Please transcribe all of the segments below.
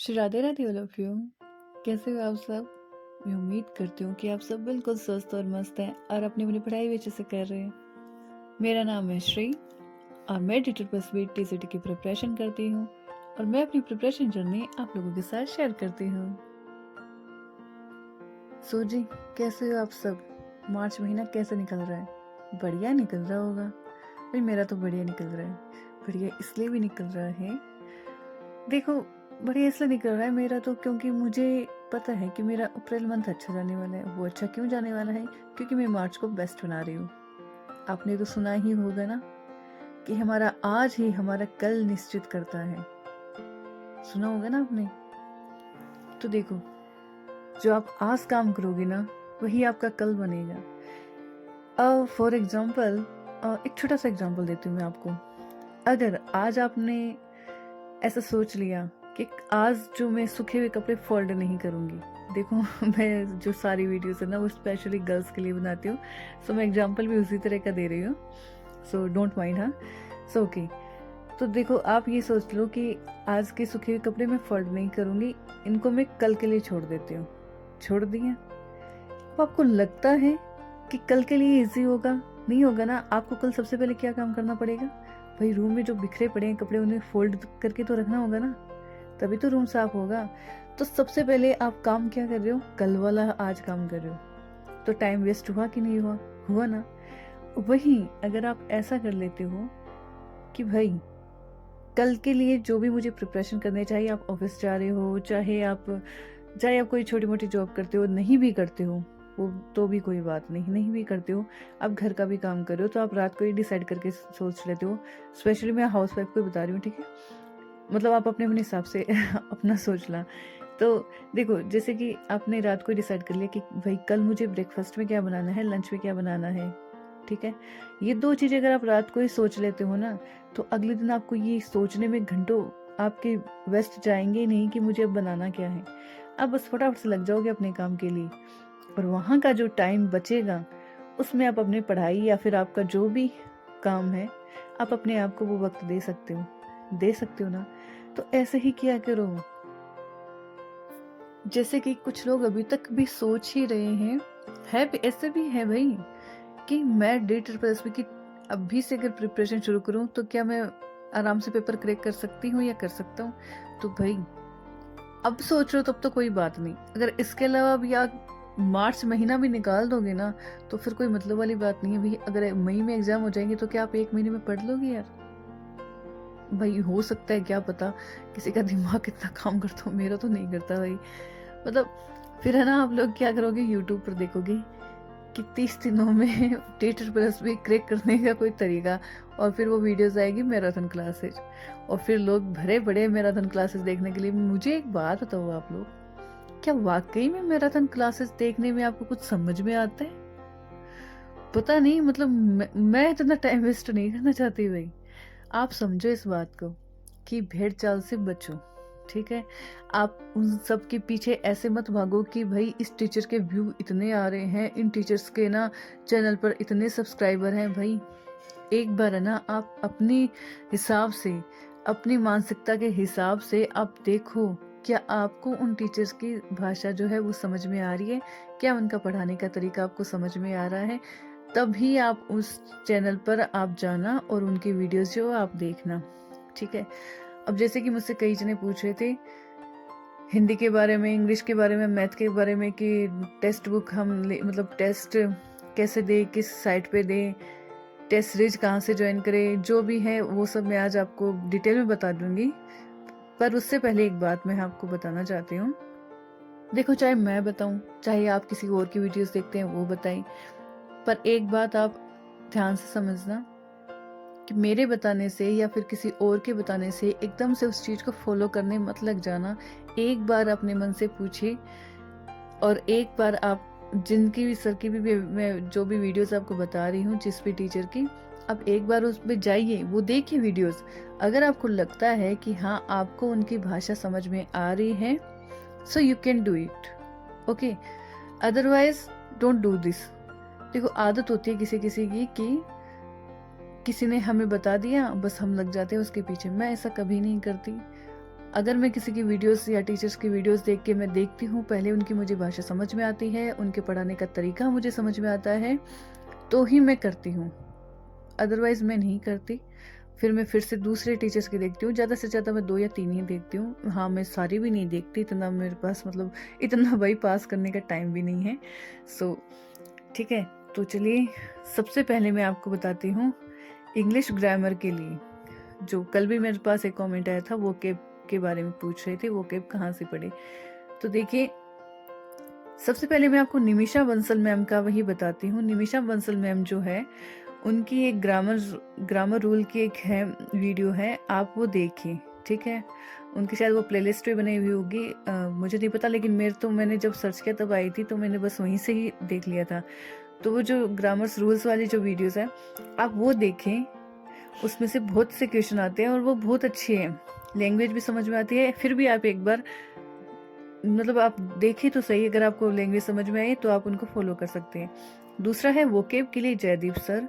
Shri Radhe Radhe all of you. कैसे हो आप सब? मैं उम्मीद करती हूँ कि आप सब बिल्कुल स्वस्थ और मस्त हैं और अपनी अपनी पढ़ाई भी अच्छे से कर रहे हैं। मेरा नाम है श्री और मैं टीचर प्लस बी टीसीटी की प्रिपरेशन करती हूँ और मैं अपनी प्रिपरेशन जर्नी आप लोगों के साथ शेयर करती हूँ। सो जी, कैसे हो आप सब? मार्च महीना कैसे निकल रहा है? बढ़िया निकल रहा होगा। भाई मेरा तो बढ़िया निकल रहा है। बढ़िया इसलिए भी निकल रहा है, देखो, बढ़िया इसलिए निकल रहा है मेरा तो क्योंकि मुझे पता है कि मेरा अप्रैल मंथ अच्छा जाने वाला है। वो अच्छा क्यों जाने वाला है? क्योंकि मैं मार्च को बेस्ट बना रही हूँ। आपने तो सुना ही होगा ना कि हमारा आज ही हमारा कल निश्चित करता है। सुना होगा ना आपने? तो देखो, जो आप आज काम करोगे ना वही आपका कल बनेगा। अब फॉर एग्जाम्पल एक छोटा सा एग्जाम्पल देती हूँ मैं आपको। अगर आज आपने ऐसा सोच लिया कि आज जो मैं सूखे हुए कपड़े फोल्ड नहीं करूंगी। देखो मैं जो सारी वीडियोस है ना वो स्पेशली गर्ल्स के लिए बनाती हूँ, सो मैं एग्जांपल भी उसी तरह का दे रही हूँ, सो डोंट माइंड। हाँ, सो ओके। तो देखो, आप ये सोच लो कि आज के सूखे हुए कपड़े मैं फोल्ड नहीं करूंगी, इनको मैं कल के लिए छोड़ देती हूँ। छोड़ दिया। अब आपको लगता है कि कल के लिए इजी होगा? नहीं होगा ना। आपको कल सबसे पहले क्या काम करना पड़ेगा? भाई रूम में जो बिखरे पड़े हैं कपड़े उन्हें फोल्ड करके तो रखना होगा ना, तभी तो रूम साफ होगा। तो सबसे पहले आप काम क्या कर रहे हो? कल वाला आज काम कर रहे हो। तो टाइम वेस्ट हुआ कि नहीं हुआ? हुआ ना। वही अगर आप ऐसा कर लेते हो कि भाई कल के लिए जो भी मुझे प्रिपरेशन करने, चाहे आप ऑफिस जा रहे हो, चाहे आप कोई छोटी मोटी जॉब करते हो, नहीं भी करते हो वो तो भी कोई बात नहीं, नहीं भी करते हो, आप घर का भी काम कर रहे हो, तो आप रात को ही डिसाइड करके सोच लेते हो। स्पेशली मैं हाउस वाइफ को बता रही हूँ, ठीक है? मतलब आप अपने अपने हिसाब से अपना सोचना। तो देखो, जैसे कि आपने रात को डिसाइड कर लिया कि भाई कल मुझे ब्रेकफास्ट में क्या बनाना है, लंच में क्या बनाना है, ठीक है? ये दो चीजें अगर आप रात को ही सोच लेते हो ना, तो अगले दिन आपको ये सोचने में घंटों आपके वेस्ट जाएंगे ही नहीं कि मुझे अब बनाना क्या है। आप बस फटाफट से लग जाओगे अपने काम के लिए, और वहाँ का जो टाइम बचेगा उसमें आप अपनी पढ़ाई या फिर आपका जो भी काम है, आप अपने आप को वो वक्त दे सकते हो। दे सकते हो ना। तो ऐसे ही किया करो। जैसे कि कुछ लोग अभी तक भी सोच ही रहे हैं, है भी, ऐसे भी है भाई, कि मैं डेट प्लस की अभी से अगर प्रिपरेशन शुरू करूं तो क्या मैं आराम से पेपर क्रैक कर सकती हूँ या कर सकता हूँ? तो भाई अब सोच रहे हो तब तो कोई बात नहीं, अगर इसके अलावा भी आप मार्च महीना भी निकाल दोगे ना तो फिर कोई मतलब वाली बात नहीं है भाई। अगर मई में एग्जाम हो जाएंगे तो क्या आप एक महीने में पढ़ लोगे यार? भाई हो सकता है, क्या पता किसी का दिमाग कितना काम करता हो, मेरा तो नहीं करता भाई। मतलब फिर है ना, आप लोग क्या करोगे, यूट्यूब पर देखोगे कि 30 दिनों में टेटर प्लस भी क्रैक करने का कोई तरीका, और फिर वो वीडियोस आएगी मैराथन क्लासेज, और फिर लोग भरे पड़े मैराथन क्लासेस देखने के लिए। मुझे एक बात बताओ, आप लोग क्या वाकई में मैराथन क्लासेस देखने में आपको कुछ समझ में आता है? पता नहीं, मतलब मैं इतना टाइम वेस्ट नहीं करना चाहती भाई। आप समझो इस बात को कि भेड़ चाल से बचो, ठीक है? आप उन सब के पीछे ऐसे मत भागो कि भाई इस टीचर के व्यू इतने आ रहे हैं, इन टीचर्स के ना चैनल पर इतने सब्सक्राइबर हैं। भाई एक बार है ना, आप अपनी हिसाब से, अपनी मानसिकता के हिसाब से आप देखो, क्या आपको उन टीचर्स की भाषा जो है वो समझ में आ रही है? क्या उनका पढ़ाने का तरीका आपको समझ में आ रहा है? तभी आप उस चैनल पर आप जाना और उनकी वीडियोस जो आप देखना, ठीक है? अब जैसे कि मुझसे कई जने पूछ रहे थे हिंदी के बारे में, इंग्लिश के बारे में, मैथ के बारे में कि टेक्स्ट बुक मतलब टेस्ट कैसे दे, किस साइट पे दे, टेस्ट सीरीज कहाँ से ज्वाइन करें, जो भी है वो सब मैं आज आपको डिटेल में बता दूंगी। पर उससे पहले एक बात मैं आपको बताना चाहती हूँ। देखो, चाहे मैं बताऊं, चाहे आप किसी और की वीडियोस देखते हैं वो बताएं, पर एक बात आप ध्यान से समझना कि मेरे बताने से या फिर किसी और के बताने से एकदम से उस चीज को फॉलो करने मत लग जाना। एक बार अपने मन से पूछिए, और एक बार आप जिनकी भी सर की भी मैं जो भी वीडियोस आपको बता रही हूँ, जिस भी टीचर की, आप एक बार उस पे जाइए, वो देखिए वीडियोस। अगर आपको लगता है कि हाँ आपको उनकी भाषा समझ में आ रही है, so you can do it, okay? Otherwise don't do this. देखो, आदत होती है किसी किसी की कि किसी ने हमें बता दिया, बस हम लग जाते हैं उसके पीछे। मैं ऐसा कभी नहीं करती। अगर मैं किसी की वीडियोस या टीचर्स की वीडियोस देख के मैं देखती हूँ, पहले उनकी मुझे भाषा समझ में आती है, उनके पढ़ाने का तरीका मुझे समझ में आता है, तो ही मैं करती हूँ, अदरवाइज़ मैं नहीं करती। फिर मैं फिर से दूसरे टीचर्स की देखती हूँ, ज़्यादा से ज़्यादा मैं 2 या 3 ही देखती हूँ। हाँ, मैं सारी भी नहीं देखती, इतना मेरे पास मतलब इतना वही पास करने का टाइम भी नहीं है। सो ठीक है, तो चलिए सबसे पहले मैं आपको बताती हूँ इंग्लिश ग्रामर के लिए। जो कल भी मेरे पास एक कमेंट आया था, वोकैब के बारे में पूछ रहे थे, वोकैब कहाँ से पढ़े। तो देखिए, सबसे पहले मैं आपको निमिषा बंसल मैम का वही बताती हूँ। निमिषा बंसल मैम जो है, उनकी एक ग्रामर रूल की एक है वीडियो है, आप वो देखिए, ठीक है। उनकी शायद वो प्लेलिस्ट पे बनी हुई होगी, मुझे नहीं पता, लेकिन मैंने जब सर्च किया तब आई थी, तो मैंने बस वहीं से ही देख लिया था। तो वो जो ग्रामर्स रूल्स वाली जो वीडियोस है, आप वो देखें, उसमें से बहुत से क्वेश्चन आते हैं और वो बहुत अच्छे हैं, लैंग्वेज भी समझ में आती है। फिर भी आप एक बार मतलब आप देखें तो सही, अगर आपको लैंग्वेज समझ में आए तो आप उनको फॉलो कर सकते हैं। दूसरा है वोकेब के लिए जयदीप सर।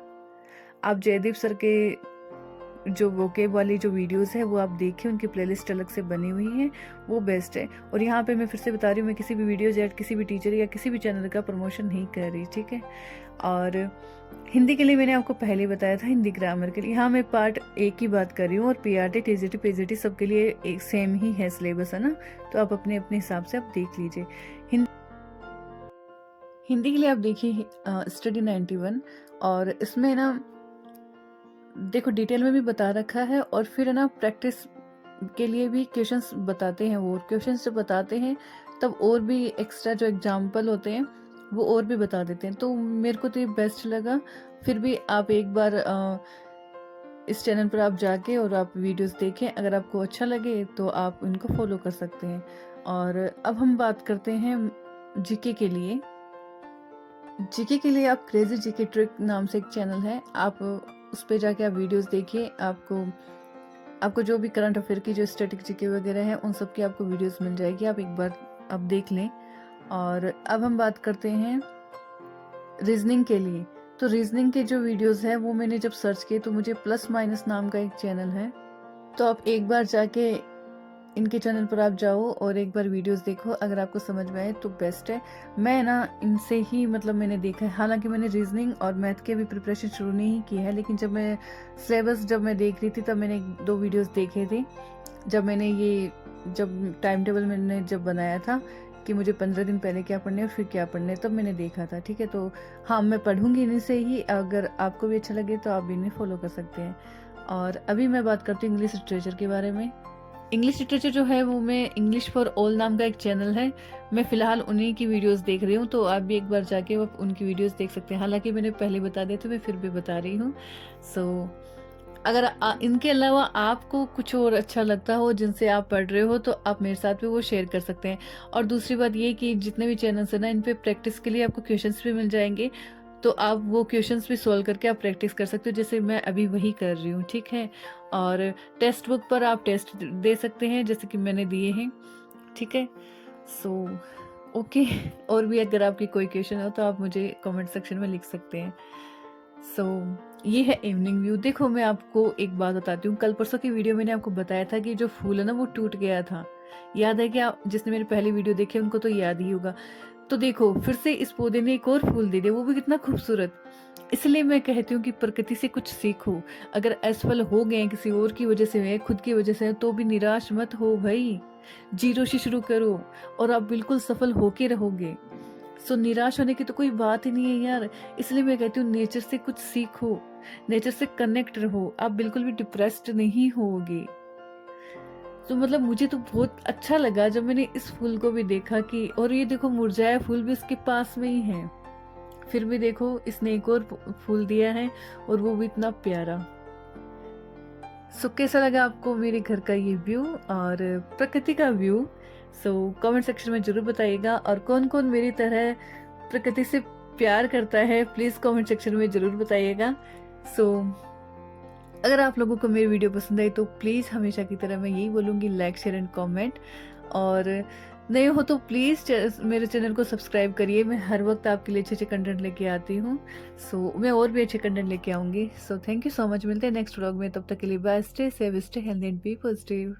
आप जयदीप सर के जो वोकेब वाली जो वीडियोस है वो आप देखिए, उनकी प्लेलिस्ट अलग से बनी हुई है, वो बेस्ट है। और यहाँ पे मैं फिर से बता रही हूँ, मैं किसी भी वीडियोज या किसी भी टीचर या किसी भी चैनल का प्रमोशन नहीं कर रही, ठीक है। और हिंदी के लिए मैंने आपको पहले बताया था, हिंदी ग्रामर के लिए यहाँ मैं पार्ट 1 की बात कर रही हूँ, और पीआरटी टीजीटी पीजीटी सबके लिए एक सेम ही है सिलेबस, है ना। तो आप अपने अपने हिसाब से आप देख लीजिए। हिंदी के लिए आप देखिए स्टडी 91, और इसमें ना देखो डिटेल में भी बता रखा है, और फिर है ना प्रैक्टिस के लिए भी क्वेश्चंस बताते हैं। वो क्वेश्चंस जब बताते हैं तब और भी एक्स्ट्रा जो एग्जाम्पल होते हैं वो और भी बता देते हैं, तो मेरे को तो ये बेस्ट लगा। फिर भी आप एक बार इस चैनल पर आप जाके और आप वीडियोस देखें, अगर आपको अच्छा लगे तो आप इनको फॉलो कर सकते हैं। और अब हम बात करते हैं जीके के लिए। जीके के लिए आप क्रेजी जीके ट्रिक नाम से एक चैनल है, आप उस पर जाके आप वीडियोस देखिए। आपको जो भी करंट अफेयर की जो स्टैटिक जीके वगैरह है, उन सब की आपको वीडियोस मिल जाएगी, आप एक बार आप देख लें। और अब हम बात करते हैं रीजनिंग के लिए। तो रीजनिंग के जो वीडियोस है वो मैंने जब सर्च किए तो मुझे प्लस माइनस नाम का एक चैनल है, तो आप एक बार जाके इनके चैनल पर आप जाओ और एक बार वीडियोस देखो, अगर आपको समझ में आए तो बेस्ट है। मैं ना इनसे ही मतलब मैंने देखा है, हालांकि मैंने रीजनिंग और मैथ के भी प्रिपरेशन शुरू नहीं की है, लेकिन जब मैं सिलेबस जब मैं देख रही थी तब मैंने 2 वीडियोस देखे थे। जब टाइम टेबल मैंने जब बनाया था कि मुझे 15 दिन पहले क्या पढ़ने और फिर क्या पढ़ने, तब मैंने देखा था, ठीक है। तो हाँ, मैं पढ़ूंगी इन्हीं से ही, अगर आपको भी अच्छा लगे तो आप भी इन्हें फॉलो कर सकते हैं। और अभी मैं बात करती हूँ इंग्लिश लिटरेचर के बारे में। इंग्लिश लिटरेचर जो है वो मैं इंग्लिश फॉर ऑल नाम का एक चैनल है, मैं फिलहाल उन्हीं की वीडियोस देख रही हूँ, तो आप भी एक बार जाके वो उनकी वीडियोस देख सकते हैं। हालांकि मैंने पहले बता दिया तो मैं फिर भी बता रही हूँ। सो अगर इनके अलावा आपको कुछ और अच्छा लगता हो जिनसे आप पढ़ रहे हो, तो आप मेरे साथ भी वो शेयर कर सकते हैं। और दूसरी बात ये कि जितने भी चैनल्स है ना, इन पे प्रैक्टिस के लिए आपको क्वेश्चंस भी मिल जाएंगे, तो आप वो क्वेश्चंस भी सॉल्व करके आप प्रैक्टिस कर सकते हो, जैसे मैं अभी वही कर रही हूँ, ठीक है। और टेक्स्ट बुक पर आप टेस्ट दे सकते हैं, जैसे कि मैंने दिए हैं, ठीक है। सो ओके, और भी अगर आपकी कोई क्वेश्चन हो तो आप मुझे कमेंट सेक्शन में लिख सकते हैं। सो ये है इवनिंग व्यू। देखो मैं आपको एक बात बताती हूँ, कल परसों की वीडियो मैंने आपको बताया था कि जो फूल है ना वो टूट गया था, याद है क्या? जिसने मेरी पहली वीडियो देखी उनको तो याद ही होगा। तो देखो फिर से इस पौधे ने एक और फूल दे दिया, वो भी कितना खूबसूरत। इसलिए मैं कहती हूँ कि प्रकृति से कुछ सीखो। अगर असफल हो गए किसी और की वजह से है, खुद की वजह से है, तो भी निराश मत हो भाई, जीरो से शुरू करो और आप बिल्कुल सफल होके रहोगे। सो निराश होने की तो कोई बात ही नहीं है यार। इसलिए मैं कहती हूँ नेचर से कुछ सीखो, नेचर से कनेक्ट रहो, आप बिल्कुल भी डिप्रेस्ड नहीं होगे। तो मतलब मुझे तो बहुत अच्छा लगा जब मैंने इस फूल को भी देखा कि, और ये देखो मुरझाया फूल भी उसके पास में ही है, फिर भी देखो इसने एक और फूल दिया है और वो भी इतना प्यारा। सो कैसा लगा आपको मेरे घर का ये व्यू और प्रकृति का व्यू? सो कमेंट सेक्शन में जरूर बताइएगा। और कौन कौन मेरी तरह प्रकृति से प्यार करता है, प्लीज कमेंट सेक्शन में जरूर बताइएगा। सो अगर आप लोगों को मेरी वीडियो पसंद आई तो प्लीज हमेशा की तरह मैं यही बोलूंगी, लाइक शेयर एंड कमेंट। और नए हो तो प्लीज मेरे चैनल को सब्सक्राइब करिए, मैं हर वक्त आपके लिए अच्छे अच्छे कंटेंट लेके आती हूँ। सो मैं और भी अच्छे कंटेंट लेके आऊंगी। So thank you so much, मिलते हैं नेक्स्ट व्लॉग में, तब तक के लिए bye, stay safe, stay healthy and be positive.